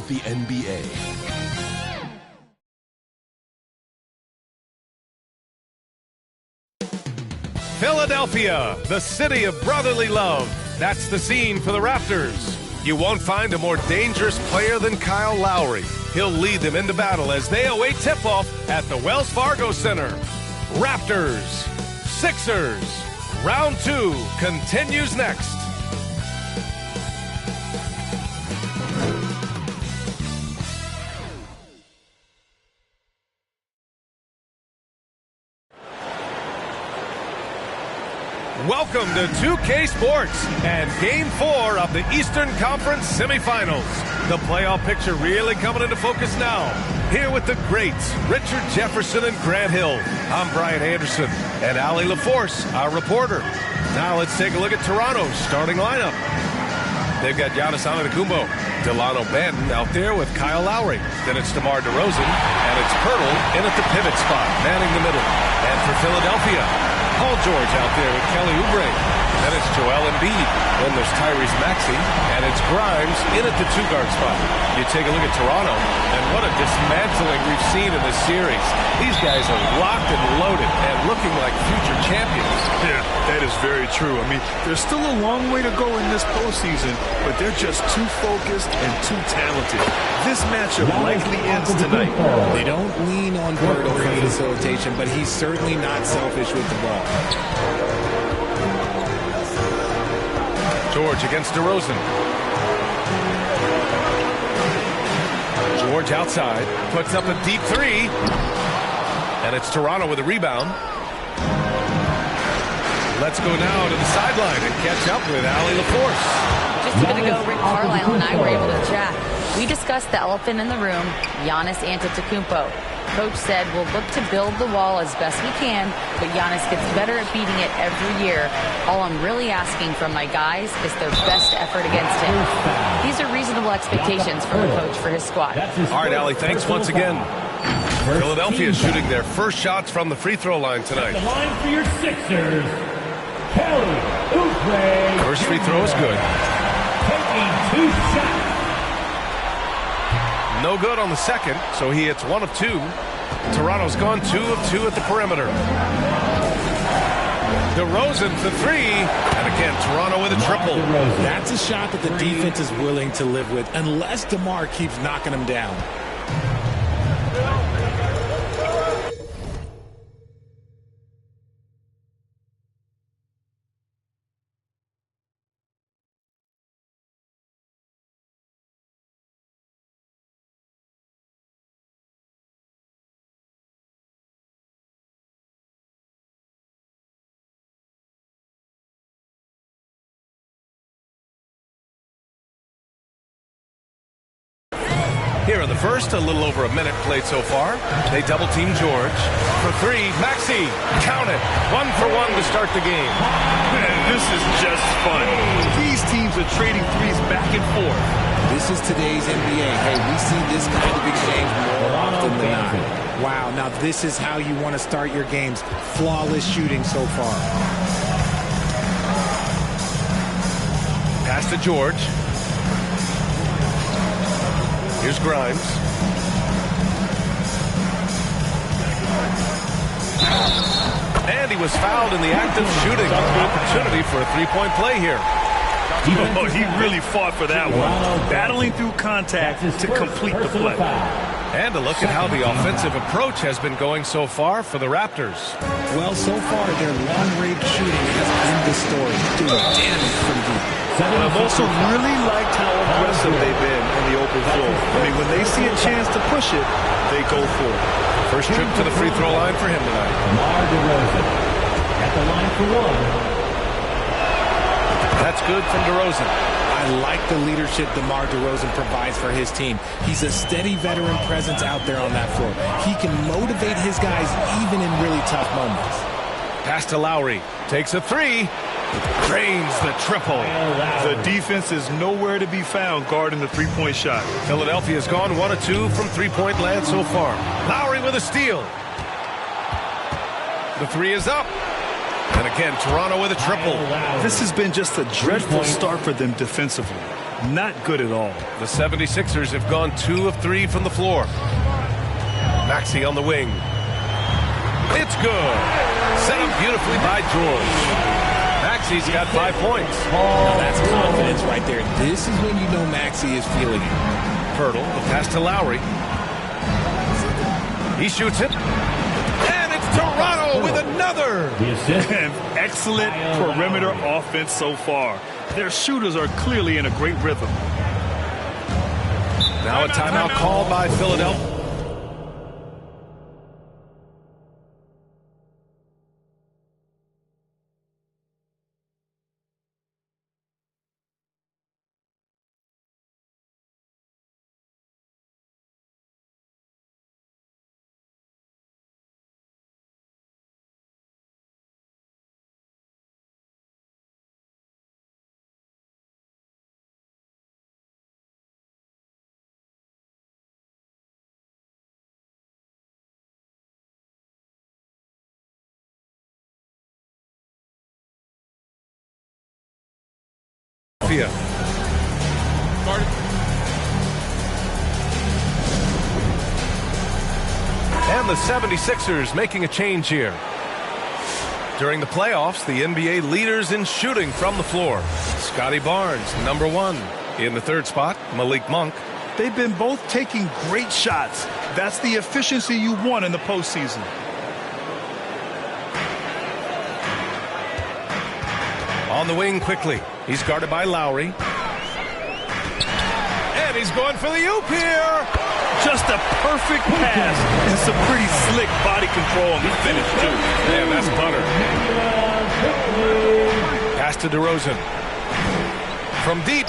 the NBA. Philadelphia, the city of brotherly love. That's the scene for the Raptors. You won't find a more dangerous player than Kyle Lowry. He'll lead them into battle as they await tip-off at the Wells Fargo Center. Raptors, Sixers, round 2 continues next. Welcome to 2K Sports and Game 4 of the Eastern Conference semifinals. The playoff picture really coming into focus now. Here with the greats, Richard Jefferson and Grant Hill. I'm Brian Anderson and Allie LaForce, our reporter. Now let's take a look at Toronto's starting lineup. They've got Giannis Antetokounmpo, Delano Banton out there with Kyle Lowry. Then it's DeMar DeRozan, and it's Pirtle in at the pivot spot, manning the middle. And for Philadelphia, Paul George out there with Kelly Oubre. Then it's Joel Embiid. Then there's Tyrese Maxey. And it's Grimes in at the 2-guard spot. You take a look at Toronto, and what a dismantling we've seen in this series. These guys are locked and loaded and looking like future champions. Yeah, that is very true. I mean, there's still a long way to go in this postseason, but they're just too focused and too talented. This matchup likely ends tonight. They don't lean on Pirtle for facilitation, but he's certainly not selfish with the ball. George against DeRozan. George outside, puts up a deep 3. And it's Toronto with a rebound. Let's go now to the sideline and catch up with Allie LaForce. Just a bit ago, Rick Carlisle and I were able to chat. We discussed the elephant in the room, Giannis Antetokounmpo. Coach said we'll look to build the wall as best we can, but Giannis gets better at beating it every year. All I'm really asking from my guys is their best effort against him. These are reasonable expectations from the coach for his squad. All right, Allie, thanks once again. Philadelphia is shooting their first shots from the free throw line tonight. The line for your Sixers, Kelly Oubre. First free throw is good. Taking 2 shots. No good on the second, so he hits 1 of 2. Toronto's gone 2 of 2 at the perimeter. DeRozan for 3, and again, Toronto with a triple. That's a shot that the defense is willing to live with, unless DeMar keeps knocking him down. Here in the first, a little over a minute played so far. They double-team George. For 3, Maxey, count it. 1 for 1 to start the game. Man, this is just fun. These teams are trading threes back and forth. This is today's NBA. Hey, we see this kind of exchange more often than not. Wow, now this is how you want to start your games. Flawless shooting so far. Pass to George. Here's Grimes. And he was fouled in the act of shooting. Opportunity for a 3-point play here. Oh, he really fought for that one. Battling through contact to complete the play. And a look at how the offensive approach has been going so far for the Raptors. Well, so far, their long-range shooting has been the story, doing damage from deep. I've also really liked how aggressive they've been in the open floor. I mean, when they see a chance to push it, they go for it. First trip to the free throw line for him tonight. DeMar DeRozan at the line for 1. That's good from DeRozan. I like the leadership DeMar DeRozan provides for his team. He's a steady veteran presence out there on that floor. He can motivate his guys even in really tough moments. Pass to Lowry. Takes a 3. Drains the triple. The defense is nowhere to be found guarding the three-point shot. Philadelphia's gone 1 of 2 from three-point land so far. Lowry with a steal. The 3 is up. And again, Toronto with a triple. This has been just a dreadful start for them defensively. Not good at all. The 76ers have gone 2 of 3 from the floor. Maxey on the wing. It's good. Set up beautifully by George. Maxey's got 5 points. Now that's confidence right there. This is when you know Maxey is feeling it. Pirtle, the pass to Lowry. He shoots it. And it's Toronto with another. The assist. An excellent perimeter offense so far. Their shooters are clearly in a great rhythm. Now a timeout called by Philadelphia. And the 76ers making a change here. During the playoffs, the NBA leaders in shooting from the floor. Scotty Barnes, number 1. In the 3rd spot, Malik Monk. They've been both taking great shots. That's the efficiency you want in the postseason. On the wing quickly. He's guarded by Lowry. And he's going for the oop here. Just a perfect pass and some pretty slick body control on the finish, too. Man, that's butter. Pass to DeRozan. From deep.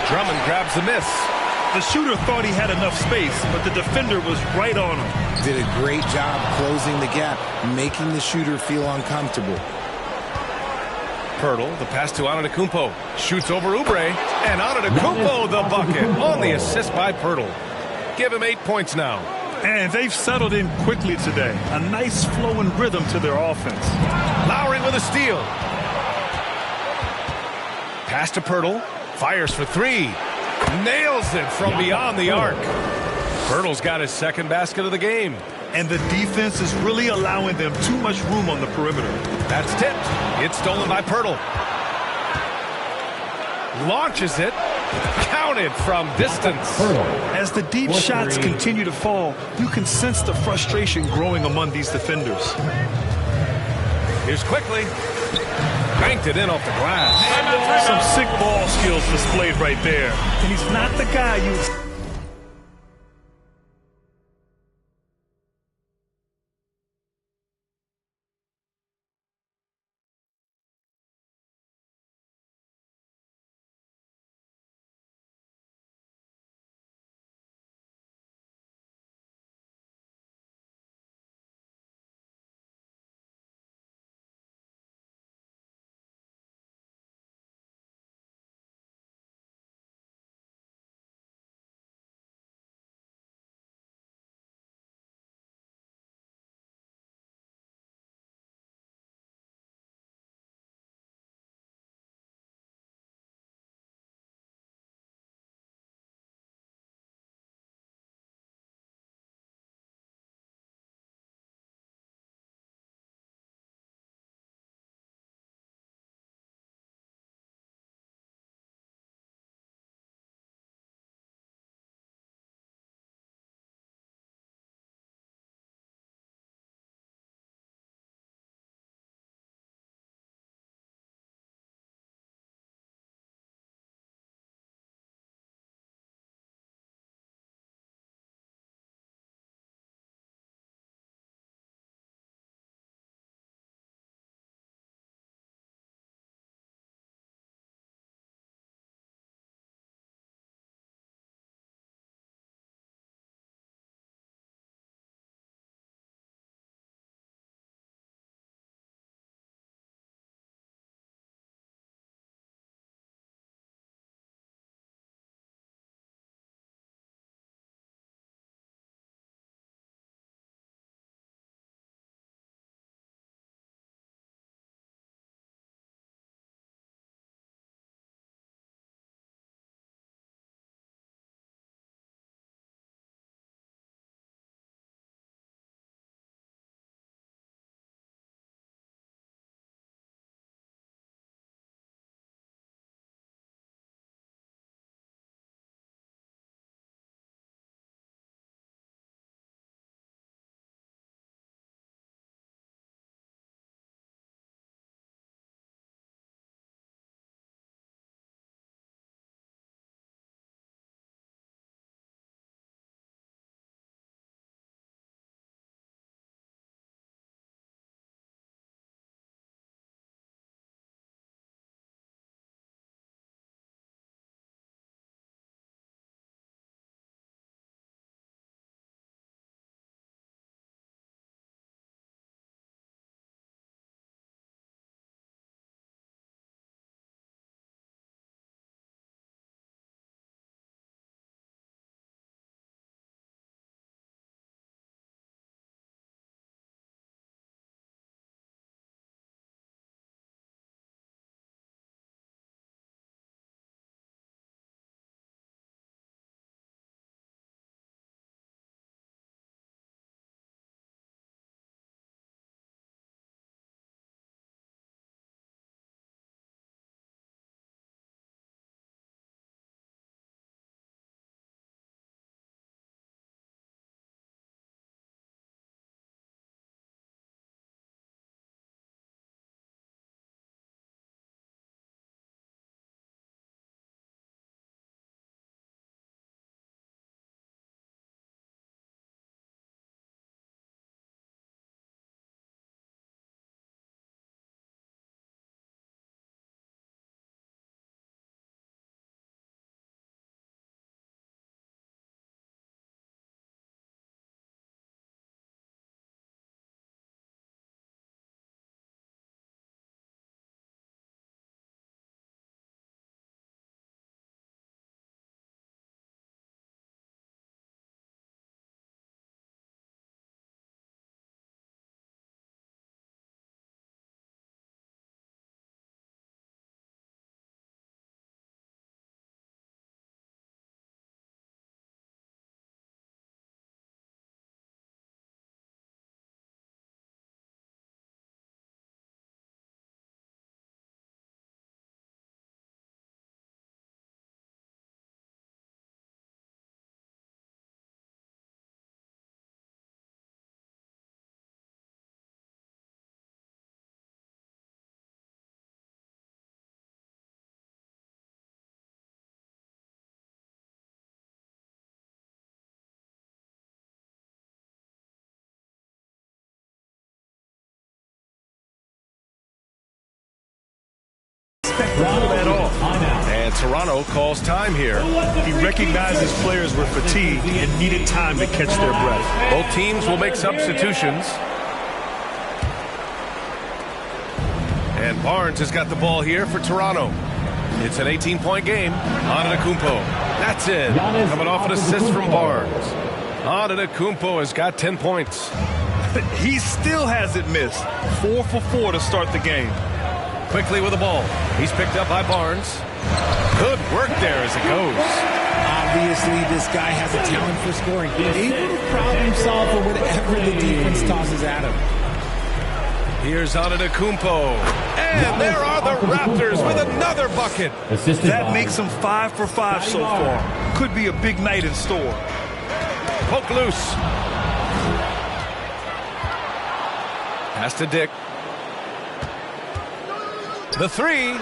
Drummond grabs the miss. The shooter thought he had enough space, but the defender was right on him. Did a great job closing the gap, making the shooter feel uncomfortable. Pirtle, the pass to Antetokounmpo. Shoots over Oubre. And Antetokounmpo the bucket on the assist by Pirtle. Give him 8 points now. And they've settled in quickly today. A nice flowing rhythm to their offense. Lowry with a steal. Pass to Pirtle. Fires for 3. Nails it from beyond the arc. Pirtle's got his 2nd basket of the game. And the defense is really allowing them too much room on the perimeter. That's tipped. It's stolen by Pirtle. Launches it. Counted from distance. As the deep shots continue to fall, you can sense the frustration growing among these defenders. Here's quickly. Banked it in off the glass. Some sick ball skills displayed right there. And he's not the guy you Toronto calls time here. He recognized his players were fatigued and needed time to catch their breath. Both teams will make substitutions. And Barnes has got the ball here for Toronto. It's an 18-point game. Antetokounmpo. That's it. Coming off an assist from Barnes. Antetokounmpo has got 10 points. He still hasn't missed. 4 for 4 to start the game. Quickly with the ball. He's picked up by Barnes. Good work there as it goes. Obviously, this guy has a talent for scoring. Able to problem solve for whatever the defense tosses at him. Here's Antetokounmpo. And there are the Raptors with another bucket. That makes him 5 for 5 so far. Could be a big night in store. Poke loose. Pass to Dick. The three.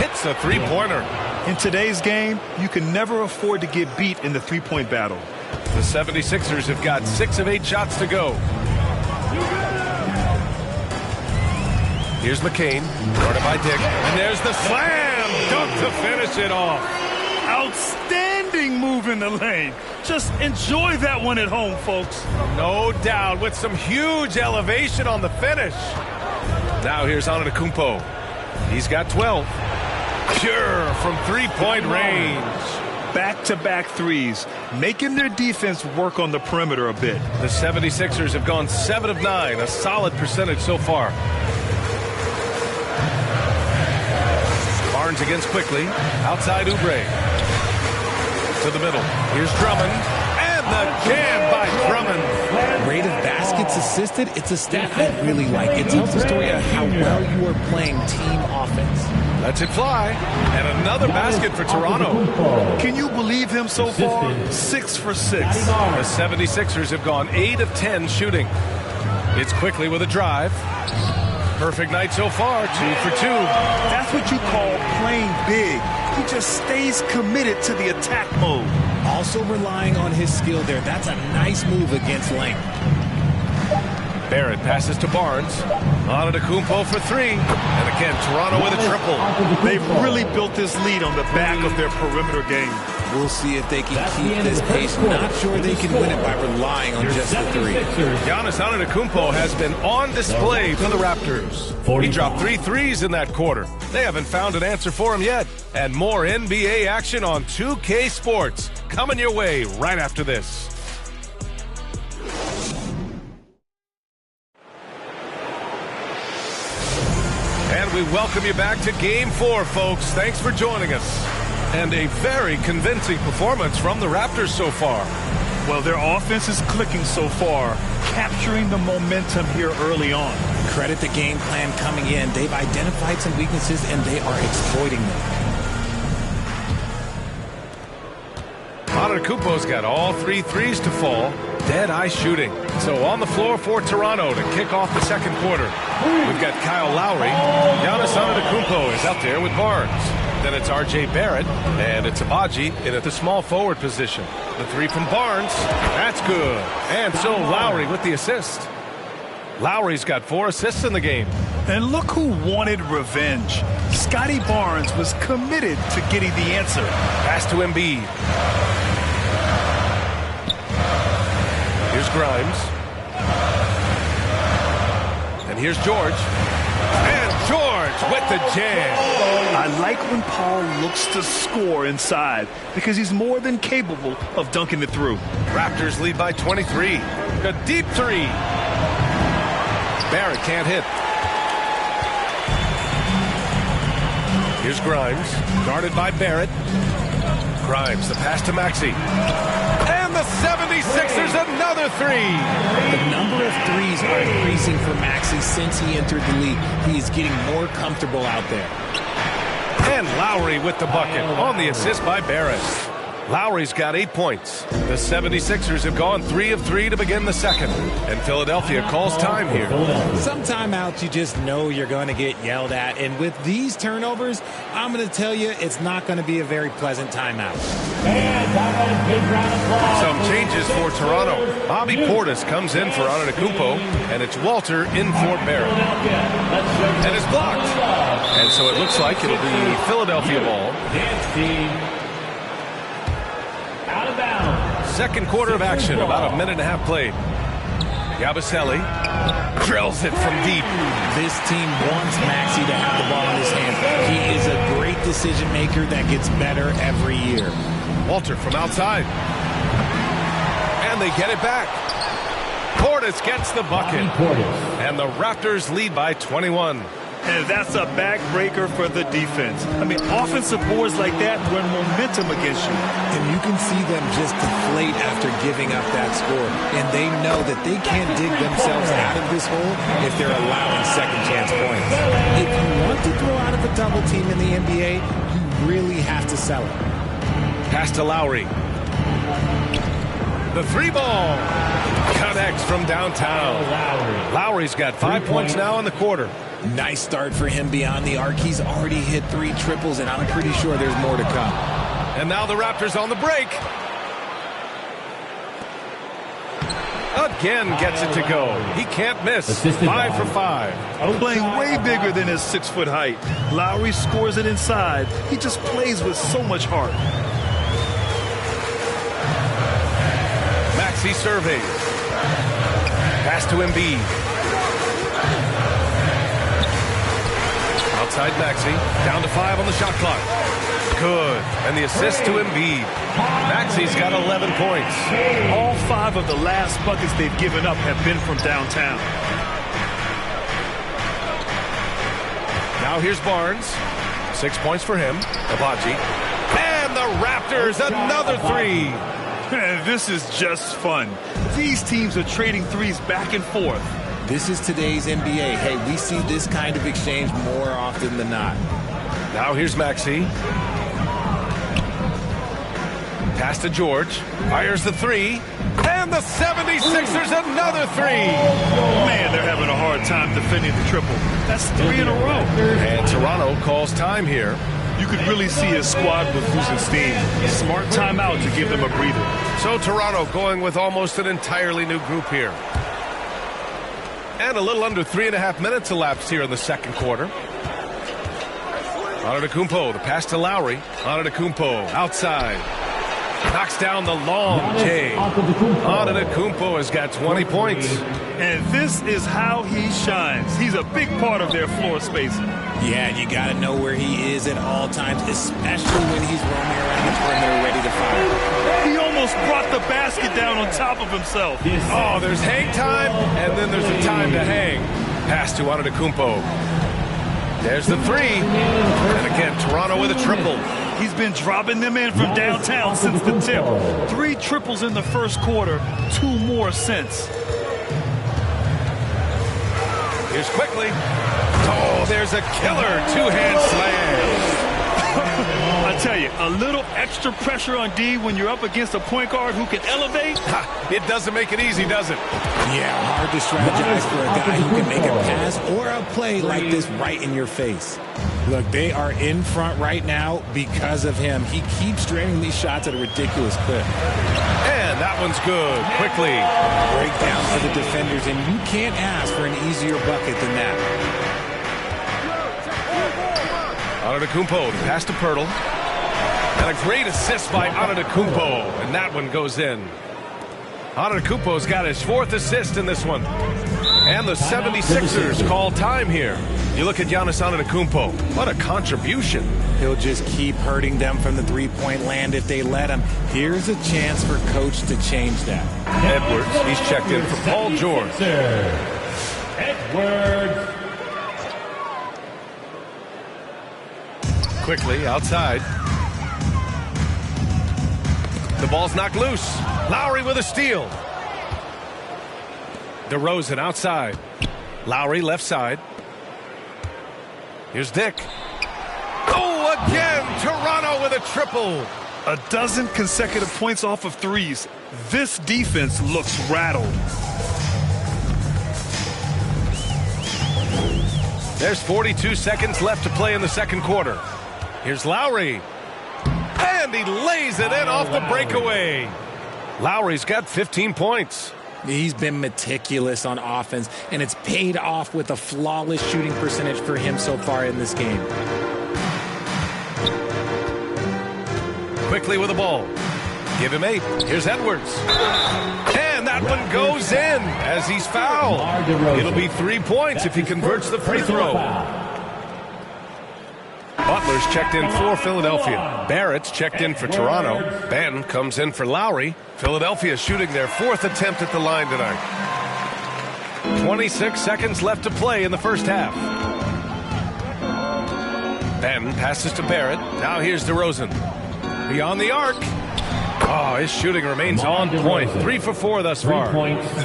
Hits a three-pointer. In today's game, you can never afford to get beat in the three-point battle. The 76ers have got 6 of 8 shots to go. Here's McCain, guarded by Dick, and there's the slam dunk to finish it off. Outstanding move in the lane. Just enjoy that one at home, folks. No doubt, with some huge elevation on the finish. Now here's Antetokounmpo. He's got 12. Pure from three-point range. Back-to-back threes, making their defense work on the perimeter a bit. The 76ers have gone 7 of 9, a solid percentage so far. Barnes against quickly. Outside Oubre. To the middle. Here's Drummond. And the jam by Drummond. Rate of baskets assisted, it's a stat I really like. It tells the story of how well you are playing team offense. Lets it fly. And another basket for Toronto. Can you believe him so far? 6 for 6. The 76ers have gone 8 of 10 shooting. It's quickly with a drive. Perfect night so far, 2 for 2. That's what you call playing big. He just stays committed to the attack mode. Also relying on his skill there. That's a nice move against length. Barrett passes to Barnes. Antetokounmpo for 3. And again, Toronto with a triple. They've really built this lead on the back of their perimeter game. We'll see if they can keep this pace. Not sure they can win it by relying on just the 3. Giannis Antetokounmpo has been on display for the Raptors. He dropped 3 threes in that quarter. They haven't found an answer for him yet. And more NBA action on 2K Sports coming your way right after this. And we welcome you back to Game 4, folks. Thanks for joining us. And a very convincing performance from the Raptors so far. Well, their offense is clicking so far, capturing the momentum here early on. Credit the game plan coming in. They've identified some weaknesses, and they are exploiting them. Antetokounmpo's got all 3 threes to fall. Dead-eye shooting. So on the floor for Toronto to kick off the second quarter. We've got Kyle Lowry. Giannis Antetokounmpo is out there with Barnes. Then it's R.J. Barrett, and it's Abaji in at the small forward position. The 3 from Barnes. That's good. And so Lowry with the assist. Lowry's got 4 assists in the game. And look who wanted revenge. Scotty Barnes was committed to getting the answer. Pass to Embiid. Here's Grimes. And here's George. And George with the jam. I like when Paul looks to score inside because he's more than capable of dunking it through. Raptors lead by 23. A deep 3. Barrett can't hit. Here's Grimes, guarded by Barrett. Grimes, the pass to Maxey. And the 76ers, another 3. The number of threes are increasing for Maxey since he entered the league. He is getting more comfortable out there. And Lowry with the bucket on the assist by Barrett. Lowry's got 8 points. The 76ers have gone 3 of 3 to begin the second. And Philadelphia calls time here. Some timeouts you just know you're going to get yelled at. And with these turnovers, I'm going to tell you it's not going to be a very pleasant timeout. Some changes for Toronto. Bobby Portis comes in for Antetokounmpo, and it's Walter in for Barrett. And it's blocked. And so it looks like it'll be Philadelphia ball. Out of bounds. Second quarter of action, about a minute and a half played. Yabusele drills it from deep. This team wants Maxey to have the ball in his hand. He is a great decision maker that gets better every year. Walter from outside. And they get it back. Portis gets the bucket. And the Raptors lead by 21. And that's a backbreaker for the defense. I mean, offensive boards like that run momentum against you. And you can see them just deflate after giving up that score. And they know that they can't dig themselves out of this hole if they're allowing second chance points. If you want to throw out of a double team in the NBA, you really have to sell it. Pass to Lowry. The 3 ball connects from downtown. Lowry's got 5 points now in the quarter. Nice start for him beyond the arc. He's already hit 3 triples, and I'm pretty sure there's more to come. And now the Raptors on the break. Again gets it to go. He can't miss. 5 for 5. Playing way bigger than his 6-foot height. Lowry scores it inside. He just plays with so much heart. Maxey surveys. Pass to Embiid. Outside Maxey. Down to 5 on the shot clock. Good. And the assist to Embiid. Maxey's got 11 points. All 5 of the last buckets they've given up have been from downtown. Now here's Barnes. 6 points for him. Abaji. And the Raptors, another 3. This is just fun. These teams are trading threes back and forth. This is today's NBA. Hey, we see this kind of exchange more often than not. Now here's Maxey. Pass to George. Fires the 3. And the 76ers another 3. Man, they're having a hard time defending the triple. That's 3 in a row. And Toronto calls time here. You could really see his squad was losing steam. Smart timeout to give them a breather. So Toronto going with almost an entirely new group here. And a little under 3.5 minutes elapsed here in the second quarter. Antetokounmpo, the pass to Lowry. Antetokounmpo outside. Knocks down the long J. Antetokounmpo has got 20 points. And this is how he shines. He's a big part of their floor spacing. Yeah, you got to know where he is at all times, especially when he's roaming around the perimeter ready to fire. He almost brought the basket down on top of himself. Oh, there's hang time, and then there's the time to hang. Pass to Antetokounmpo. There's the 3. And again, Toronto with a triple. He's been dropping them in from downtown since the tip. 3 triples in the first quarter, 2 more since. Here's quickly. Oh, there's a killer 2-hand slam. I tell you, a little extra pressure on D when you're up against a point guard who can elevate. It doesn't make it easy, does it? Yeah, hard to strategize for a guy who can make a pass or a play like this right in your face. Look, they are in front right now because of him. He keeps draining these shots at a ridiculous clip. And that one's good. Quickly. Breakdown for the defenders, and you can't ask for an easier bucket than that. Antetokounmpo, the pass to Pirtle. And a great assist by Antetokounmpo. And that one goes in. Antetokounmpo's got his 4th assist in this one. And the 76ers call time here. You look at Giannis Antetokounmpo. What a contribution. He'll just keep hurting them from the three-point land if they let him. Here's a chance for Coach to change that. Edwards, he's checked in for Paul George. Edwards. Quickly outside. The ball's knocked loose. Lowry with a steal. DeRozan outside. Lowry left side. Here's Dick. Oh, again, Toronto with a triple. A dozen consecutive points off of threes. This defense looks rattled. There's 42 seconds left to play in the second quarter. Here's Lowry. And he lays it in off the breakaway. Lowry's got 15 points. He's been meticulous on offense, and it's paid off with a flawless shooting percentage for him so far in this game. Quickly with the ball. Give him 8. Here's Edwards. And that one goes in as he's fouled. It'll be 3 points if he converts the free throw. Butler's checked in for Philadelphia. Barrett's checked in for Toronto. Ben comes in for Lowry. Philadelphia shooting their 4th attempt at the line tonight. 26 seconds left to play in the first half. Ben passes to Barrett. Now here's DeRozan. Beyond the arc. Oh, his shooting remains on point. 3 for 4 thus far.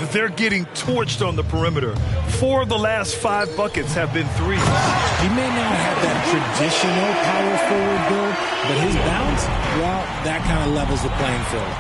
They're getting torched on the perimeter. 4 of the last 5 buckets have been threes. He may not have that traditional power forward build, but his bounce, well, that kind of levels the playing field.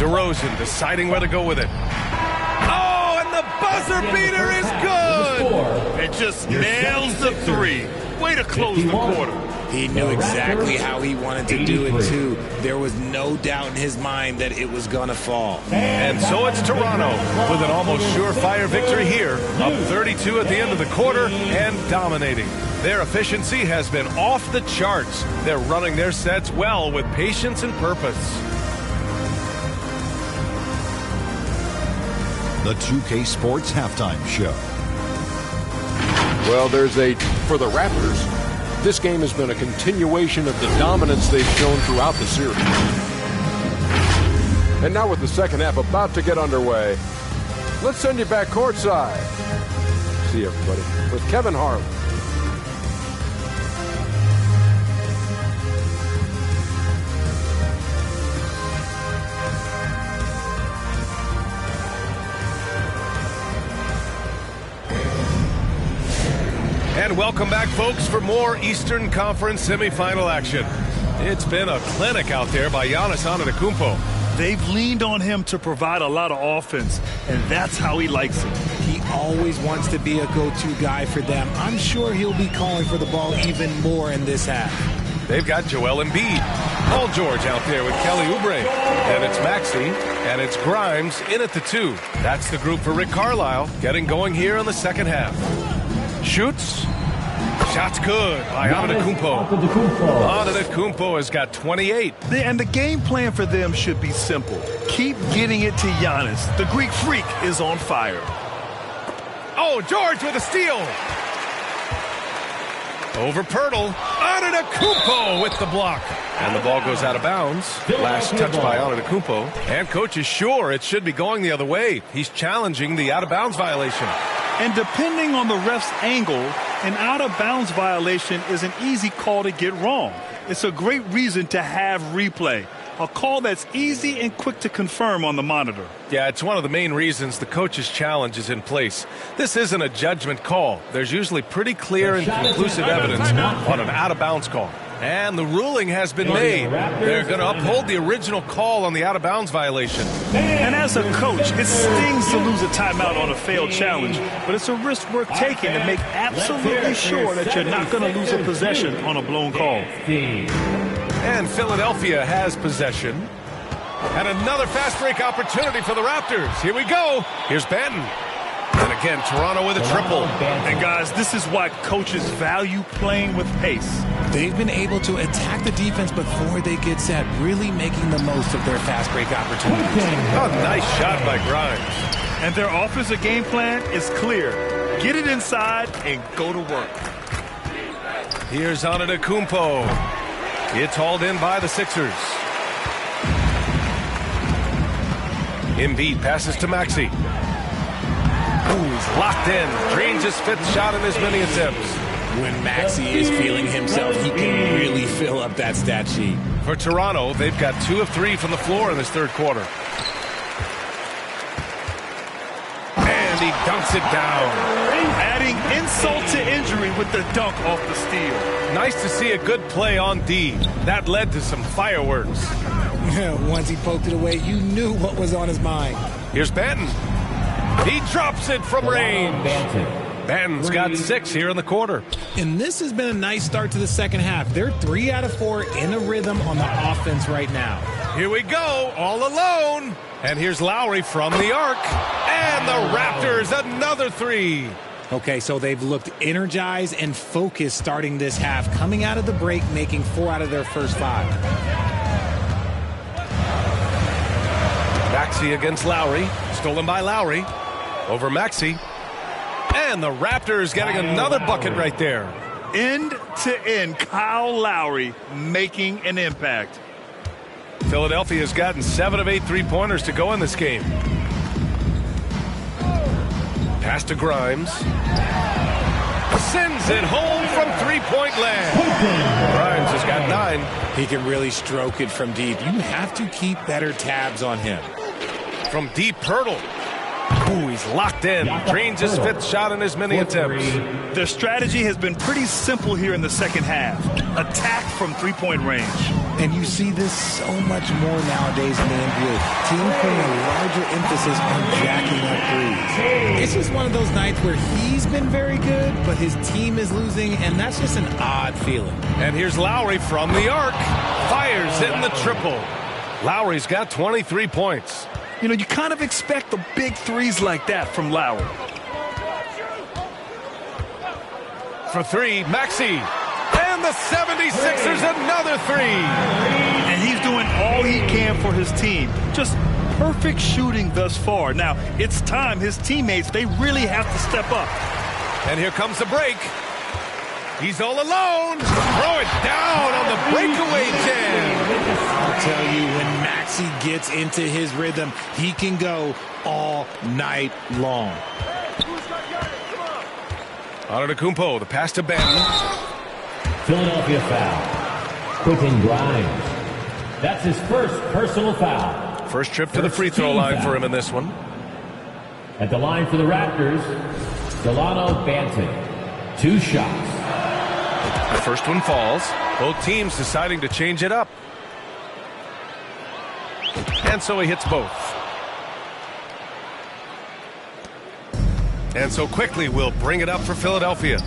DeRozan deciding where to go with it. Oh, and the buzzer beater is good! It just nails the 3. Way to close the quarter. He knew exactly how he wanted to do it, too. There was no doubt in his mind that it was going to fall. And so it's Toronto with an almost surefire victory here, up 32 at the end of the quarter and dominating. Their efficiency has been off the charts. They're running their sets well with patience and purpose. The 2K Sports Halftime Show. Well, for the Raptors, this game has been a continuation of the dominance they've shown throughout the series. And now with the second half about to get underway, let's send you back courtside. See everybody with Kevin Harlan. And welcome back, folks, for more Eastern Conference semifinal action. It's been a clinic out there by Giannis Antetokounmpo. They've leaned on him to provide a lot of offense, and that's how he likes it. He always wants to be a go-to guy for them. I'm sure he'll be calling for the ball even more in this half. They've got Joel Embiid. Paul George out there with Kelly Oubre. And it's Maxey, and it's Grimes in at the 2. That's the group for Rick Carlisle getting going here in the second half. Shoots. Shot's good by Antetokounmpo. Antetokounmpo has got 28. And the game plan for them should be simple. Keep getting it to Giannis. The Greek freak is on fire. Oh, George with a steal. Over Pirtle. Antetokounmpo with the block. And the ball goes out of bounds. Last touch by Antetokounmpo. And coach is sure it should be going the other way. He's challenging the out-of-bounds violation. And depending on the ref's angle, an out-of-bounds violation is an easy call to get wrong. It's a great reason to have replay, a call that's easy and quick to confirm on the monitor. Yeah, it's one of the main reasons the coach's challenge is in place. This isn't a judgment call. There's usually pretty clear and conclusive evidence on an out-of-bounds call. And the ruling has been made. They're going to uphold the original call on the out-of-bounds violation. And as a coach, it stings to lose a timeout on a failed challenge, but it's a risk worth taking to make absolutely sure that you're not going to lose a possession on a blown call. And Philadelphia has possession. And another fast break opportunity for the Raptors. Here we go. Here's Benton. And again, Toronto with a triple. And guys, this is why coaches value playing with pace. They've been able to attack the defense before they get set, really making the most of their fast break opportunities. Oh, nice shot by Grimes. And their offensive game plan is clear. Get it inside and go to work. Here's Antetokounmpo. It's hauled in by the Sixers. Embiid passes to Maxey. He's locked in. Drains his 5th shot in his many attempts. When Maxey is feeling himself, he can really fill up that stat sheet. For Toronto, they've got 2 of 3 from the floor in this third quarter. And and he dunks it down. Adding insult to injury with the dunk off the steal. Nice to see a good play on D. That led to some fireworks. Once he poked it away, you knew what was on his mind. Here's Banton. He drops it from range. Banton's got 6 here in the quarter. And this has been a nice start to the second half. They're 3 out of 4 in a rhythm on the offense right now. Here we go, all alone. And here's Lowry from the arc. And the Raptors, another 3. Okay, so they've looked energized and focused starting this half, coming out of the break, making 4 out of their first 5. Maxey against Lowry. Stolen by Lowry. Over Maxey. And the Raptors getting another bucket right there. End to end, Kyle Lowry making an impact. Philadelphia's gotten 7 of 8 3-pointers to go in this game. Pass to Grimes. Sends it home from 3-point land. Grimes has got 9. He can really stroke it from deep. You have to keep better tabs on him. From deep, Pirtle. Ooh, he's locked in. Drains his 5th shot in his many attempts. Their strategy has been pretty simple here in the second half. Attack from 3-point range. And you see this so much more nowadays in the NBA. Teams putting a larger emphasis on jacking up threes. It's just one of those nights where he's been very good, but his team is losing, and that's just an odd feeling. And here's Lowry from the arc. Fires in the triple. Lowry's got 23 points. You know, you kind of expect the big threes like that from Lowry. For 3, Maxey. And the 76ers another 3. And he's doing all he can for his team. Just perfect shooting thus far. Now, it's time his teammates, they really have to step up. And here comes the break. He's all alone. Throw it down on the breakaway jam. I'll tell you, when Maxey gets into his rhythm, he can go all night long. Antetokounmpo, the pass to Banton. Philadelphia foul. Quentin Grimes. That's his first personal foul. First trip to the free throw line for him in this one. At the line for the Raptors, Delano Banton. 2 shots. The first one falls. Both teams deciding to change it up. And so he hits both. And so quickly we'll bring it up for Philadelphia.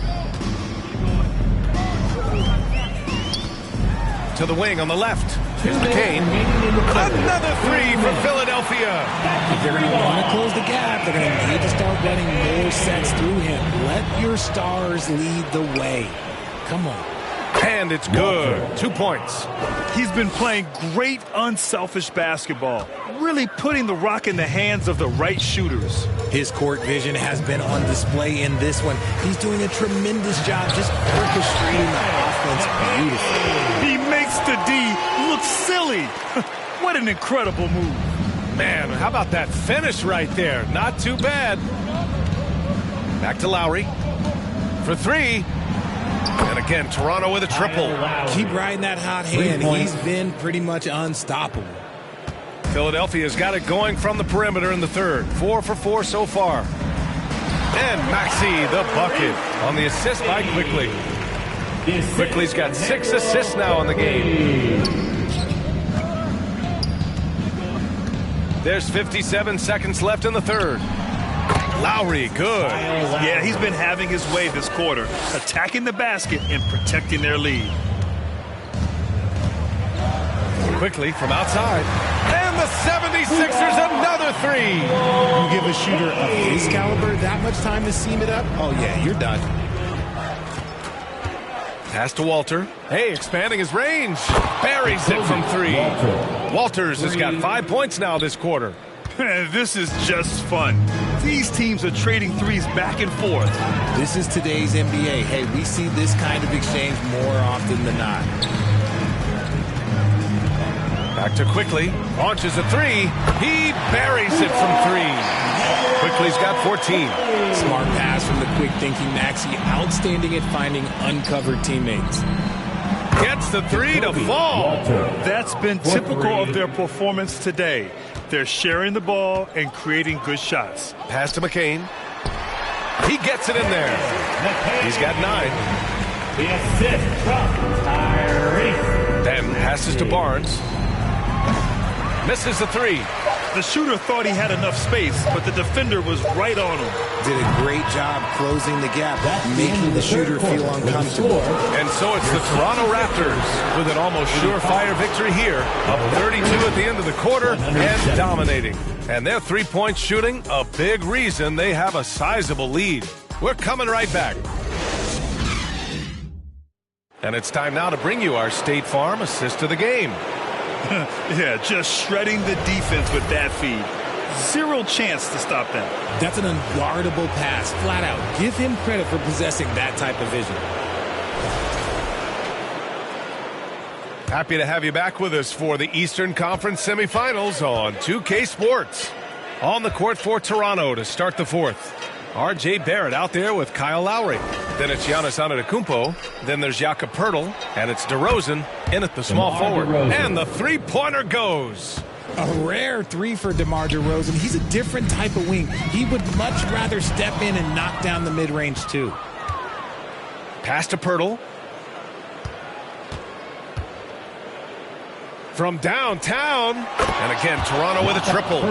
To the wing on the left. Here's McCain. Another 3 for Philadelphia. If they're going to want to close the gap, they're going to need to start running more sets through him. Let your stars lead the way. Come on. And it's good. 2 points. He's been playing great unselfish basketball. Really putting the rock in the hands of the right shooters. His court vision has been on display in this one. He's doing a tremendous job just orchestrating the offense beautifully. He makes the D look silly. What an incredible move. Man, how about that finish right there? Not too bad. Back to Lowry. For 3. And again, Toronto with a triple. Keep riding that hot hand. He's been pretty much unstoppable. Philadelphia's got it going from the perimeter in the third. 4 for 4 so far. And Maxey, the bucket on the assist by Quickly. Quickly's got 6 assists now in the game. There's 57 seconds left in the third. Lowry, good. Yeah, he's been having his way this quarter, attacking the basket and protecting their lead. Quickly from outside. And the 76ers another 3. You give a shooter of his caliber that much time to seam it up, oh yeah, you're done. Pass to Walter. Hey, expanding his range. Buries it from 3. Walters has got 5 points now this quarter. This is just fun. These teams are trading threes back and forth. This is today's NBA. Hey, we see this kind of exchange more often than not. Back to Quickly. Launches a 3. He buries it from 3. Quickly's got 14. Smart pass from the quick thinking Maxey. Outstanding at finding uncovered teammates. Gets the three to fall. That's been typical of their performance today. They're sharing the ball and creating good shots. Pass to McCain. He gets it in there. He's got 9. The assist from Tyrese. Then passes to Barnes. Misses the 3. The shooter thought he had enough space, but the defender was right on him. Did a great job closing the gap, making the shooter feel uncomfortable. And so it's the Toronto Raptors with an almost surefire victory here, up 32 at the end of the quarter and dominating. And their three-point shooting, a big reason they have a sizable lead. We're coming right back. And it's time now to bring you our State Farm assist of the game. Yeah, just shredding the defense with that feed. Zero chance to stop that. That's an unguardable pass, flat out. Give him credit for possessing that type of vision. Happy to have you back with us for the Eastern Conference semifinals on 2K Sports. On the court for Toronto to start the fourth. R.J. Barrett out there with Kyle Lowry. Then it's Giannis Antetokounmpo. Then there's Jakob Poeltl. And it's DeRozan in at the small forward. And the three-pointer goes. A rare 3 for DeMar DeRozan. He's a different type of wing. He would much rather step in and knock down the mid-range too. Pass to Poeltl. From downtown. And again, Toronto with a triple.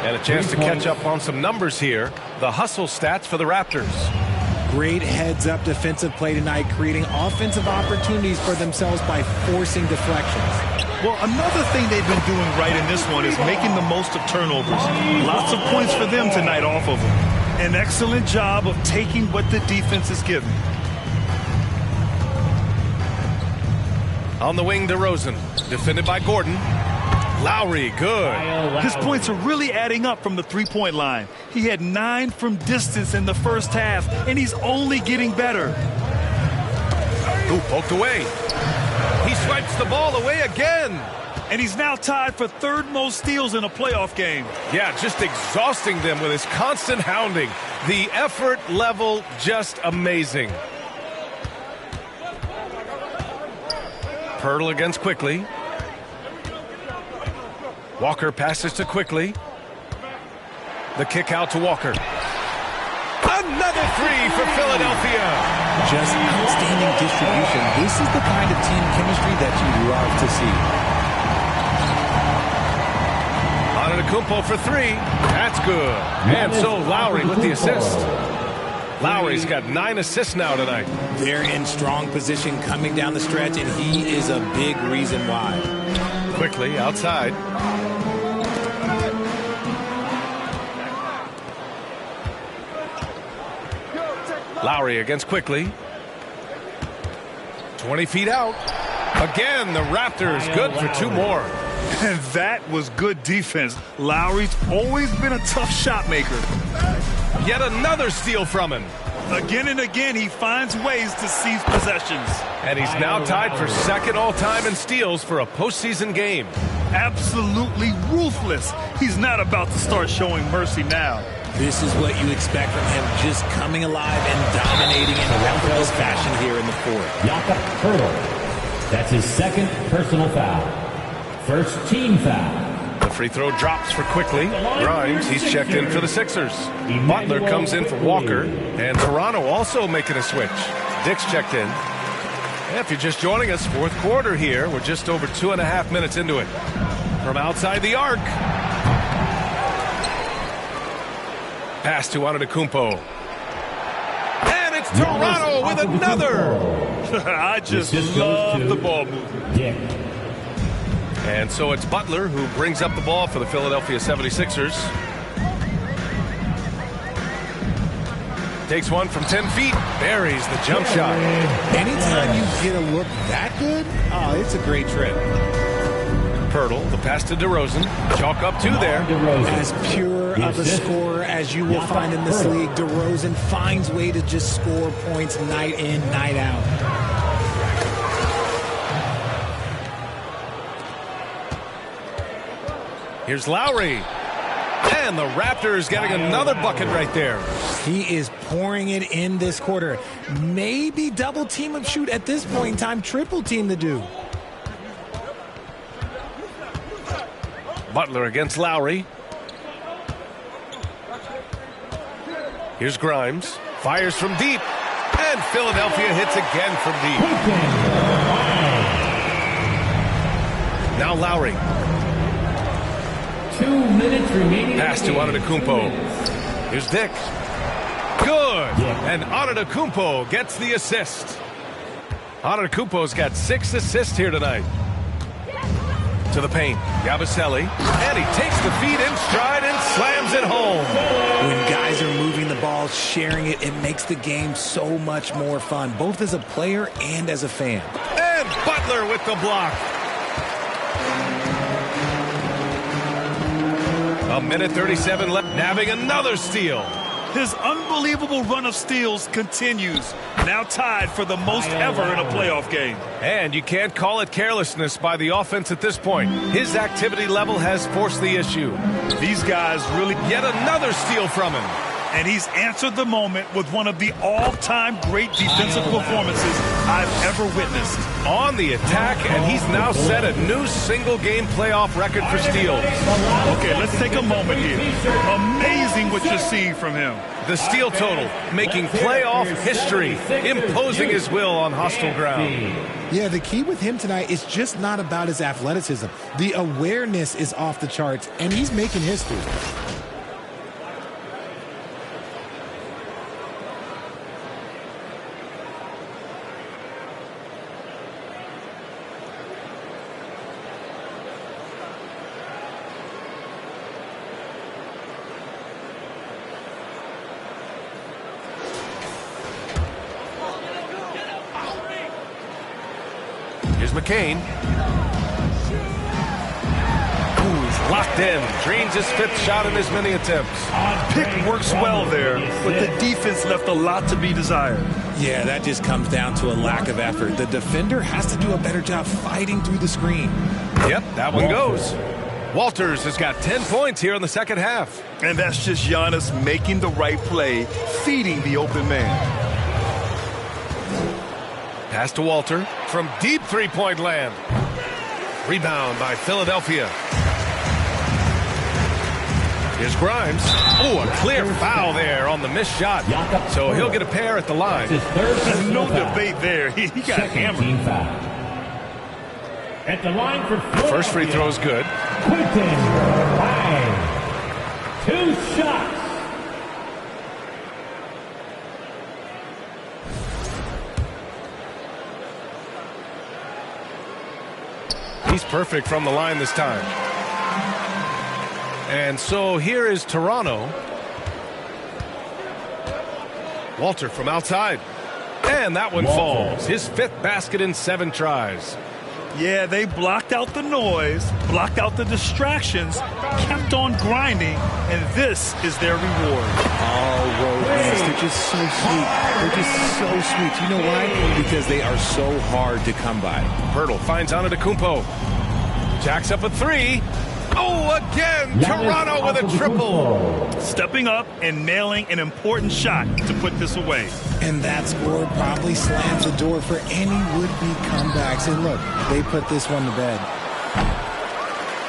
And a chance to catch up on some numbers here. The hustle stats for the Raptors. Great heads-up defensive play tonight, creating offensive opportunities for themselves by forcing deflections. Well, another thing they've been doing right in this one is making the most of turnovers. Lots of points for them tonight off of them. An excellent job of taking what the defense is giving. On the wing, DeRozan. Defended by Gordon. Lowry, good. His points are really adding up from the three-point line. He had 9 from distance in the first half, and he's only getting better. Ooh, poked away. He swipes the ball away again. And he's now tied for third most steals in a playoff game. Yeah, just exhausting them with his constant hounding. The effort level just amazing. Poeltl against Quickly. Walker passes to Quickly. The kick out to Walker. Another 3 for Philadelphia. Just outstanding distribution. This is the kind of team chemistry that you love to see. Antetokounmpo for 3. That's good. And so Lowry with the assist. Lowry's got 9 assists now tonight. They're in strong position coming down the stretch, and he is a big reason why. Quickly outside. Lowry against Quickly. 20 feet out. Again, the Raptors good for 2 more. And that was good defense. Lowry's always been a tough shot maker. Yet another steal from him. Again and again, he finds ways to seize possessions. And he's now tied for second all-time in steals for a postseason game. Absolutely ruthless. He's not about to start showing mercy now. This is what you expect from him, just coming alive and dominating in reckless fashion here in the fourth. Jakob Poeltl. That's his second personal foul. First team foul. The free throw drops for Quickly. Grimes, he's checked in for the Sixers. Butler comes in for Walker. And Toronto also making a switch. Dick's checked in. And if you're just joining us, fourth quarter here. We're just over 2.5 minutes into it. From outside the arc. Pass to Antetokounmpo. And it's Toronto with another. I just love the ball movement. Yeah. And so it's Butler who brings up the ball for the Philadelphia 76ers. Takes one from 10 feet. Buries the jump shot. Anytime you get a look that good, oh, it's a great trip. Poeltl, the pass to DeRozan. Chalk up 2 there. As pure of a scorer as you will find in this league, DeRozan finds way to just score points night in, night out. Here's Lowry. And the Raptors getting another bucket right there. He is pouring it in this quarter. Maybe double team him, shoot at this point in time, triple team the dude. Butler against Lowry. Here's Grimes. Fires from deep. And Philadelphia hits again from deep. Now Lowry. 2 minutes remaining. Pass to Antetokounmpo. Here's Dick. Good. And Antetokounmpo gets the assist. Antetokounmpo's got 6 assists here tonight. To the paint. Yabusele. And he takes the feed in stride and slams it home. When guys are moving the ball, sharing it, it makes the game so much more fun, both as a player and as a fan. And Butler with the block. A minute 37 left. Nabbing another steal. His unbelievable run of steals continues. Now tied for the most ever in a playoff game. And you can't call it carelessness by the offense at this point. His activity level has forced the issue. These guys really... Yet another steal from him. And he's answered the moment with one of the all-time great defensive performances I've ever witnessed. On the attack, and he's now set a new single-game playoff record for steals. Okay, let's take a moment here. Amazing what you see from him. The steal total, making playoff history, imposing his will on hostile ground. Yeah, the key with him tonight is just not about his athleticism. The awareness is off the charts, and he's making history. Here's McCain. Ooh, he's locked in. Drains his 5th shot in as many attempts. Pick works well there, but the defense left a lot to be desired. Yeah, that just comes down to a lack of effort. The defender has to do a better job fighting through the screen. Yep, that one goes. Walters has got 10 points here in the second half. And that's just Giannis making the right play, feeding the open man. Pass to Walter from deep three-point land. Rebound by Philadelphia. Here's Grimes. Oh, a clear foul there on the missed shot. So he'll get a pair at the line. There's no debate there. He got hammered. At the line for First free throw is good. Quinton, 2 shots. He's perfect from the line this time. And so here is Toronto. Walter from outside. And that one falls. His 5th basket in 7 tries. Yeah, they blocked out the noise, blocked out the distractions, kept on grinding, and this is their reward. All road wins. They're just so sweet. They're just so sweet. You know why? Because they are so hard to come by. Pirtle finds Antetokounmpo. Jacks up a 3. Oh, again! Toronto with a triple. Stepping up and nailing an important shot to put this away. And that score probably slams the door for any would-be comebacks. And look, they put this one to bed.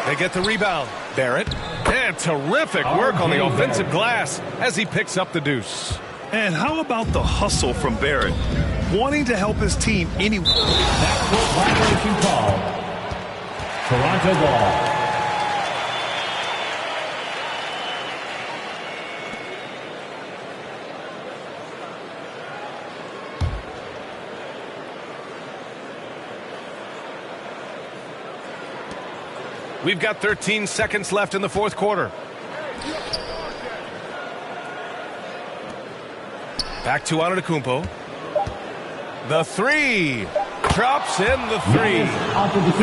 They get the rebound. Barrett. And terrific work on the offensive glass as he picks up the deuce. And how about the hustle from Barrett? Wanting to help his team anyway. Backcourt violation call. Toronto ball. We've got 13 seconds left in the 4th quarter. Back to Antetokounmpo. The 3. Drops in the 3.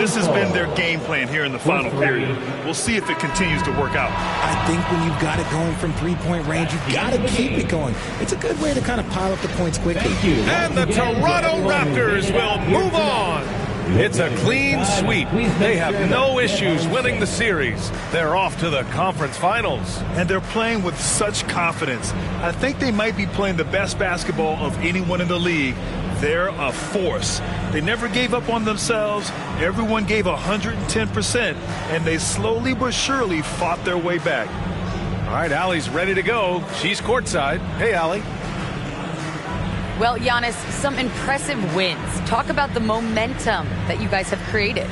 This has been their game plan here in the final period. We'll see if it continues to work out. I think when you've got it going from three-point range, you've got to keep it going. It's a good way to kind of pile up the points quickly. And the Toronto Raptors will move on. It's a clean sweep. They have no issues winning the series. They're off to the conference finals. And they're playing with such confidence. I think they might be playing the best basketball of anyone in the league. They're a force. They never gave up on themselves. Everyone gave 110%, and they slowly but surely fought their way back. All right, Allie's ready to go. She's courtside. Hey, Allie. Well, Giannis, some impressive wins. Talk about the momentum that you guys have created.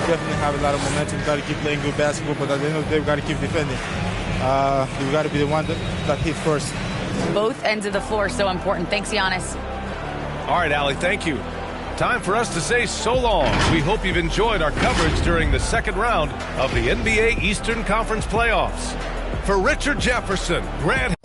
Definitely have a lot of momentum. We've got to keep playing good basketball, but at the end of the day, we've got to keep defending. We've got to be the one that hit first. Both ends of the floor so important. Thanks, Giannis. All right, Allie, thank you. Time for us to say so long. We hope you've enjoyed our coverage during the second round of the NBA Eastern Conference playoffs. For Richard Jefferson, Grant